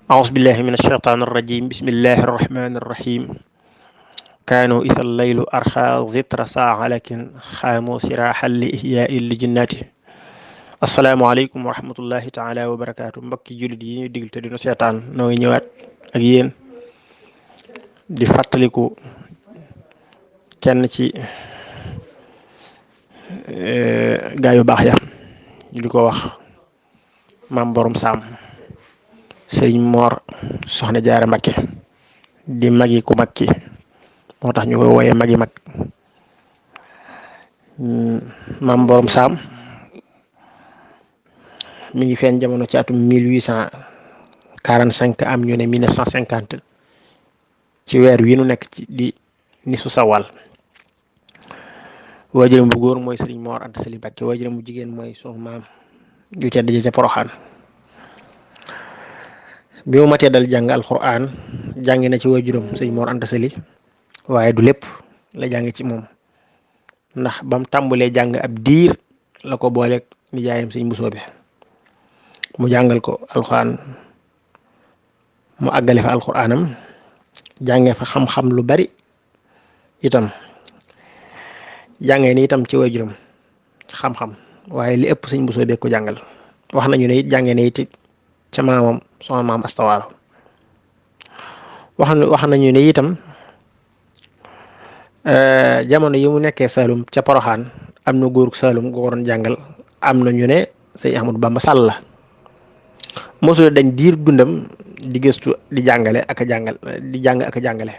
أعوذ بالله من الشيطان الرجيم بسم الله الرحمن الرحيم كانوا إذا الليل أرخى ذتر ساعة لكن خاموا سراحا لإحياء الجنات السلام عليكم ورحمة الله تعالى وبركاته mbokki jullit yi ñu diglu te dinu seetaan noo ngi ñëwaat ak yéen di fàttaliku kenn ci gaa yu baax ya ñu di ko wax maam borom saam Sëriñ Moor Soxna Jaara Mbakke di magi ku mag ki moo tax ñu koy wooyee magi mag maam borom saam mi ngi feeñ jamono ci atum 1845 am ñu ne 1950 ci weer wi nu nekk ci di nisu sawal waajuram bu góor mooy Sëriñ Moor Anta Sali Mbakke waajuram bu jigéen mooy soxna maam ju tedd ja ca Poroxaan bi mu matee dal jàng alxuraan jàngi na ci waajuram Sëriñ Moor Anta Sali waaye du lépp la jàng ci moom ndax bam tàmbalee jàng ab diir la ko booleeg nijaayam Sëriñ Mbusoobe mu jàngal ko alxuraan mu àggale fa alxuraanam jàngee fa xam-xam lu bari itam jàngee ni itam ci waajuram xam-xam waaye li ëpp Sëriñ Mbusoobe ko jàngal wax nañu ne it jàngee ne it ca maamam sama maam astawaalo wax nañu ne itam jamono yi mu nekkee Saalum ca Poroxaan am na góorug Saalum gu ko doon jàngal am na ñu ne sëñ Ahmadu Bamba Sall la mosula dañ diir dundam di gëstu di jàngale ak a jàngal di jàng ak a jàngale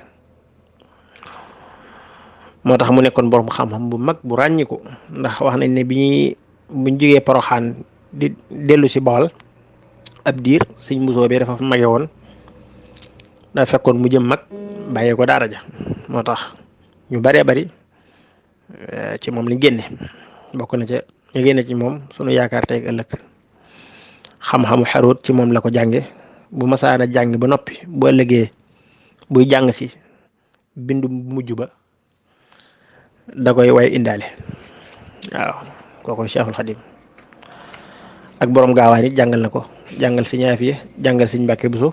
moo tax mu nekkoon borom xam-xam bu mag bu ràññiku ndax wax nañ ne buñ jógee Poroxaan di dellu si Bawol ab diir Sëriñ Mbusoobe dafa fa mage woon daa fekkoon mu jëm mag bàyyee ko daara ja moo tax ñu bëree bëri ci moom lañ génne bokk na ca ñu génne ci moom sunu yaakaar tey ëllëg xam-xamu xaruut ci moom la ko jànge bu masaana jàng ba noppi bu ëllëgee buy jàng si bindu mujj ba da koy way indaale waaw kooku Cheikhul Xadim ak borom gaawaan it jàngal na ko jàngal Sëriñ Aafiya jàngal Sëriñ Mbàkke Buso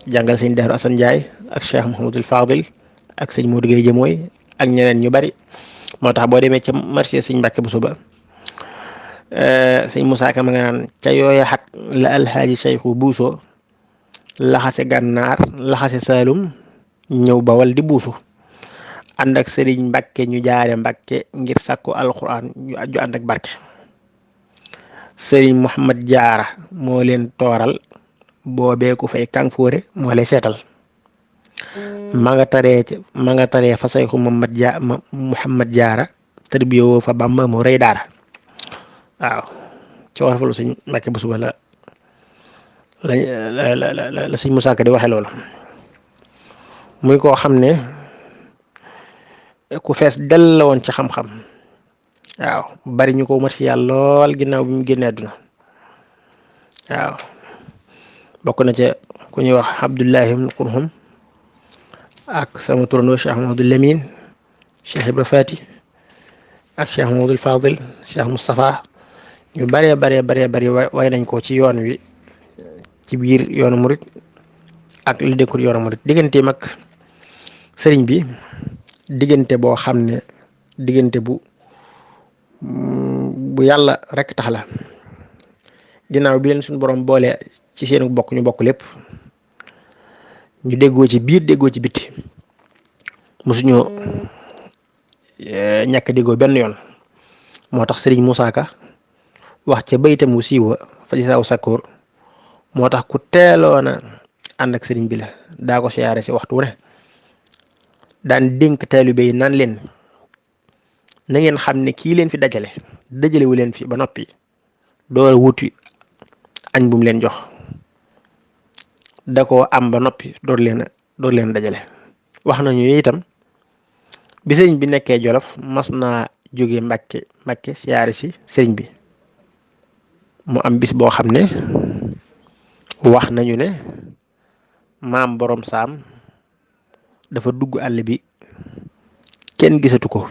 jàngal Sëriñ Daaru Asan Njaay ak Cheikh Mouhamadul Fadil ak Sëriñ Moodu Gay Jëmooy ak ñeneen ñu bari moo tax boo demee ca marché Sëriñ Mbàkke Buso ba Sëriñ Musaa Ka ma nga naan ca yooya xat la alxaaji Sayxu Buuso laxase gànnaar laxase Saalum ñëw Bawal di buusu ànd ak Sëriñ Mbàkke ñu jaare Mbàkke ngir sàkku alxuraan ñu aju ànd ak barke Sëriñ Muhammad Jaara moo leen tooral boobee ku fay kànfoore moo lay seetal ma nga taree fa Sayxu Muhammad Jaara tarbiyoo fa Bàmba mu rëy daara waaw ci war fa lu Sëriñ Mbàkke Buso ba la Sëriñ Musaa Ka di waxe loolu muy koo xam ne ku fees del la woon ci xam-xam waaw bari ñu ko mat ci yàlla lool ginnaaw bi mu génnee àdduna waaw bokk na ca ku ñuy wax Abdullahi ibn Qurhum ak sama turandoo Cheikh Mahamadou Lamine Cheikh Ibra Fati ak Cheikh Mahamadou Fadil Cheikh Moustapha ñu bari way nañ ko ci yoon wi ci biir yoonu murit ak li dëkkul yoonu murit diggante mag sëriñ bi diggante boo xam ne diggante bu yàlla rek tax la ginnaaw bi leen suñu borom boole ci seenu bokk ñu bokk lépp ñu déggoo ci biir déggoo ci bitti mosuñoo ñàkk déggoo benn yoon moo tax Sëriñ Musaa Ka wax ca baytam wu siiwa fa ci saw sakkoor moo tax ku teeloona ànd ak sëriñ bi la daa ko siyaare si waxtu wu ne daan dénk taalibe yi naan leen na ngeen xam ne kii leen fi dajalewu leen fi ba noppi door wuti añ bu mu leen jox da koo am ba noppi door leen dajale wax nañu itam bi sëriñ bi nekkee Jolof mas naa jóge Mbàkke siyaare si sëriñ bi mu am bis boo xam ne wax nañu ne maam borom saam dafa dugg àll bi kenn gisatu ko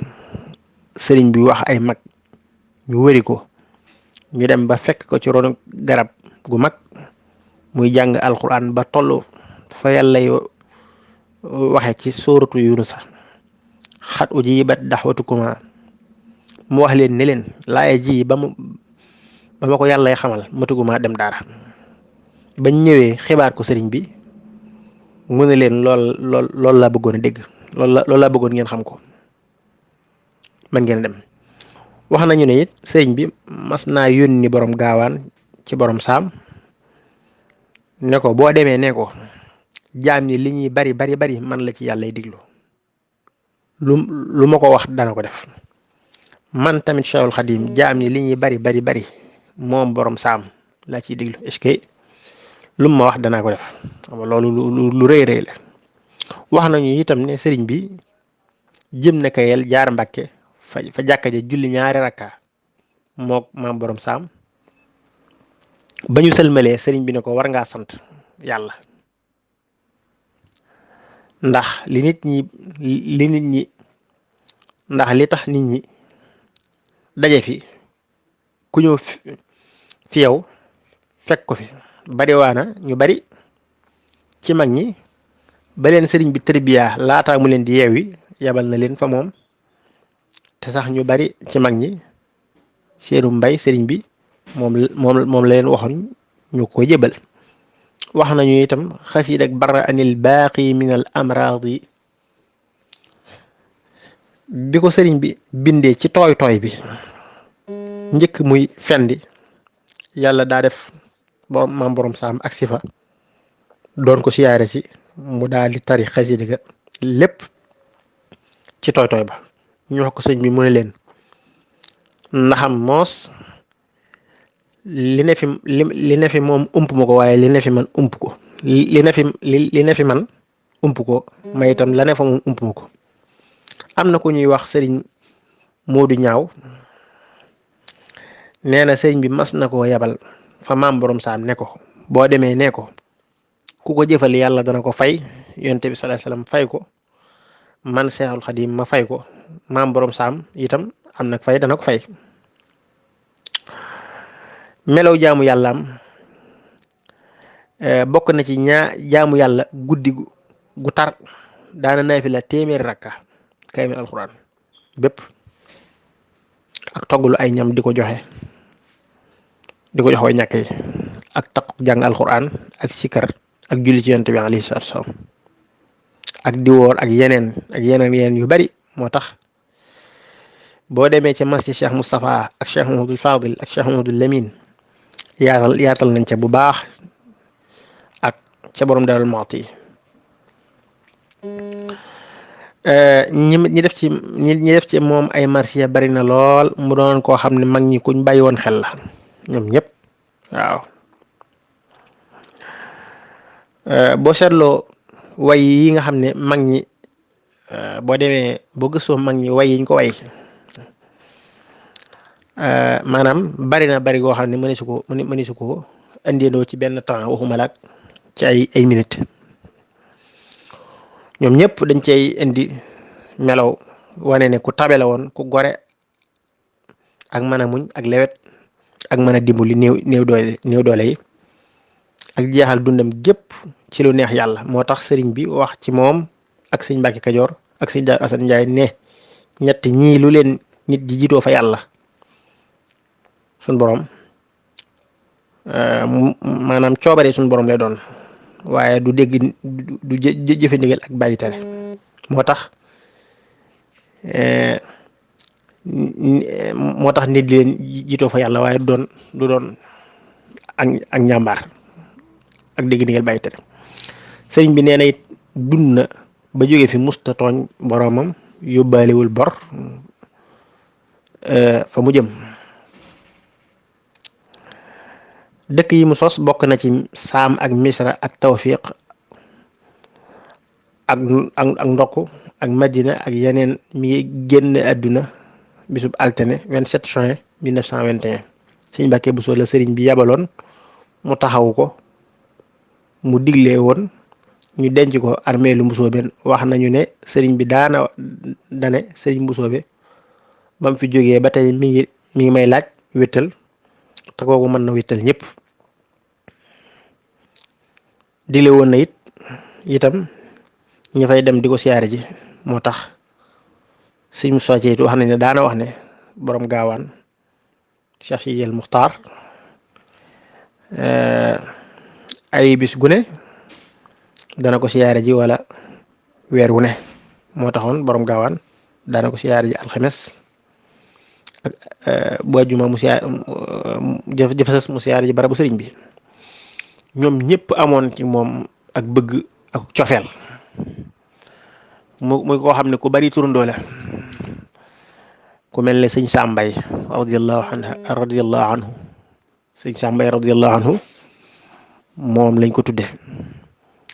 sëriñ bi wax ay mag ñu wëri ko ñu dem ba fekk ko ci ronu garab gu mag muy jàng alquran ba toll fa yàlla waxe ci sóoratu yunusa xat ujibat daxwatukuma mu wax leen ne leen laaya ji ba ma ko yàllay xamal matuguma dem daara bañ ñëwee xibaar ko sëriñ bi mu ne leen lool laa bëggoon a dégg loolu laa bëggoon ngeen xam ko man ngeen dem. wax nañu ne it sëriñ bi mas naa yónni borom gaawaan ci borom saam ne ko boo demee ne ko jaam ñi li ñuy bari bari bari man la ci yàllay diglu lu ma ko wax dana ko def man tamit Cheikhul Khadim jaam ñi li ñuy bari bari bari moom borom saam laa ciy diglu est-ce que lu ma wax danaa ko def xam nga loolu lu rëy rëy la. wax nañu itam ne sëriñ bi jëm na kayel jaar Mbàkke fa jàkka ja julli ñaari rakka mook maam borom saam ba ñu sëlmalee sëriñ bi ne ko war ngaa sant yàlla ndax li tax nit ñi daje fi ku ñëw fi yow fekk ko fi bariwaana ñu bari ci mag ñi ba leen sëriñ bi tërbiya laataa mu leen di yeewi yabal na leen fa moom te sax ñu bari ci mag ñi seenu mbay sëriñ bi moom la leen waxoon ñu ko jébal. wax nañu itam xasiid ak barra anil baaqi min al amraadi bi ko sëriñ bi bindee ci tooy tooy bi njëkk muy fendi yàlla daa def maam borom saam ak sifa doon ko siyaare si mu daal di tari xasiida ga lépp ci tooy tooy ba ñu wax ko sëñ bi mu ne leen ndaxam moos li ne fi moom ump ma ko waaye li ne fi man ump ko li ne fi man ump ko may itam la ne fa moom ump ma ko. am na ku ñuy wax sëriñ Moodu Ñaaw nee na sëriñ bi mas na koo yabal fa maam borom saam ne ko boo demee ne ko ku ko jëfal yàlla dana ko fay yonte bi sallallahu alayhi wasallam fay ko man Seexul Xadim ma fay ko maam borom saam itam am nag fay dana ko fay. melaw jaamu yàllaam bokk na ci jaamu yàlla guddi gu tar daana naafila téeméeri rakka kaamil alxuraan bépp ak togglu ay ñam di ko jox way ñàkk yi ak takku jàng alxuraan ak sikar ak julli ci yonent bi alayhi salaatu wasalaam ak diwoor ak yeneen yu bari. moo tax boo demee ca masjid Cheikh Moustapha ak Cheikh Mouhamadul Fadil ak Cheikh Mouhamadul Lamine yaatal nañ ca bu baax ak ca borom Darou Mouhty ñi def ci moom ay marsiya bari na lool mu doon koo xam ne mag ñi kuñ bàyyi woon xel la ñoom ñëpp waaw. boo seetloo way yi nga xam ne mag ñi boo demee boo gëstoo mag ñi way yiñ ko way maanaam bari goo xam ne mëneesu ko indiandoo ci benn temps waxuma la ci ay minutes ñoom ñëpp dañ cay indi melaw wane ne ku tabe la woon ku gore ak mën a muñ ak lewet ak mën a dimbali néew doole yi ak jeexal dundam gépp ci lu neex yàlla. moo tax sëriñ bi wax ci moom ak sëñ Mbàkke Kajoor ak sëñ Daaru Asan Njaay ne ñett ñii lu leen nit ji jiitoo fa yàlla suñ borom maanaam coobare suñ borom lay doon waaye du dégg du jëfe ndigal ak bàyyi tere. moo tax nit di leen jiitoo fa yàlla waaye du doon ak njàmbaar ak dégg ndigal bàyyi tere. sëriñ bi nee na it dund na ba jóge fi musta tooñ boromam yóbbaalewul bor fa mu jëm. dëkk yi mu sos bokk na ci saam ak misra ak tawfiq ak ndokk ak madina ak yeneen. mi ngi génn àdduna bisub altine 27 juin 1921 sëñ Mbàkke Buso la sëriñ bi yabaloon mu taxaw ko mu digle woon ñu denc ko armée lu Mbusoobe. wax nañu ne sëriñ bi dane sëriñ Mbusoobe ba mu fi jógee ba tey mi ngi may laaj wéttal te kooku mën na wéttal ñëpp. digle woon na itam ñi fay dem di ko siyaare ji moo tax sëñ Musaa Ci wax nañ ne daana wax ne borom gaawaan Cheikh Sidi El Muxtaar ay bis gu ne dana ko siyaare ji wala weer wu ne. moo taxoon borom gaawaan daana ko siyaare ji alxames ak bu àjjuma mu siyaare jëfasas mu siyaare ji barabu sëriñ bi. ñoom ñëpp amoon ci moom ak bëgg ak cofeel muy koo xam ne ku bari turandoo la ku mel ne sëñ Sàmbay radiyallahu anhu sëñ Sàmbay radiyallahu anhu moom lañ ko tudde.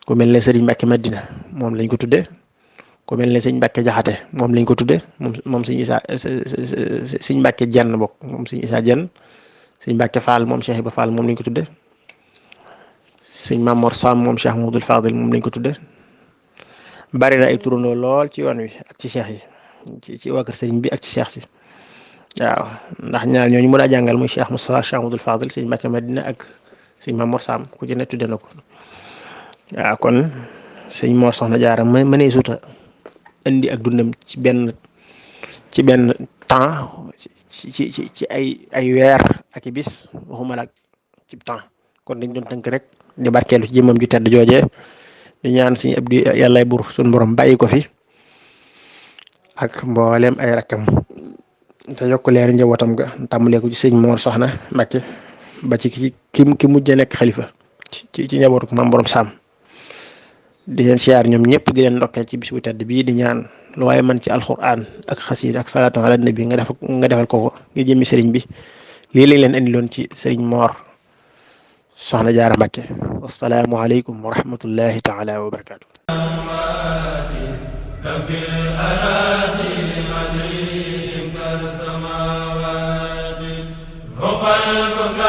ku mel ne sëriñ Mbàkke Madina moom lañ ko tudde. ku mel ne sëñ Mbàkke Jaxate moom lañ ko tudde. moom sëñ Isaa sëñ Mbàkke Jenn bokk moom sëñ Isaa Jenn. sëñ Mbàkke Faal moom Cheikh Ibra Faal moom lañ ko tudde. sëñ Mamor Sam moom Cheikh Mouhamadoul Fadil moom lañ ko tudde. bari na ay turandoo lool ci yoon wi ak ci seex yi ci waa kër sëriñ bi ak ci seex si. waaw ndax ñaar ñooñu mu daa jàngal muy Cheikh Moustapha Cheikh Mouhamadoul Fadil sëñ Mbàkke Madina ak sëñ Mamor Sam ku ci ne tudde na ko. waaw kon sëñ Mor Soxna Jaara mënee suta indi ak dundam ci benn temps ci ay weer ak i bis waxuma la ci temps. kon dañ doon tënk rek di barkeelu ci jëmmam ju tedd joojee di ñaan suñu Abdu yàlla bur suñu borom bàyyi ko fi ak mboolem ay rakkam te yokk leer njabootam ga tàmbalee ko ci sëñ Mor Soxna Mbàkke ba ci ki mujj nekk xalifa ci njabootu Maam Borom Saam. di leen siyaar ñoom ñëpp di leen ndokkeel ci bis bu tedd bii di ñaan lu waaye man ci alxuraan ak xasiida ak salaatu ala nabi nga defal ko nga jëmmi sëriñ bi. lii lañ leen indiloon ci sëriñ Mor Soxna Jaara Mbàkke. wassalaamu aleykum wa rahmatullahi taala wa barakaatu. وقلبك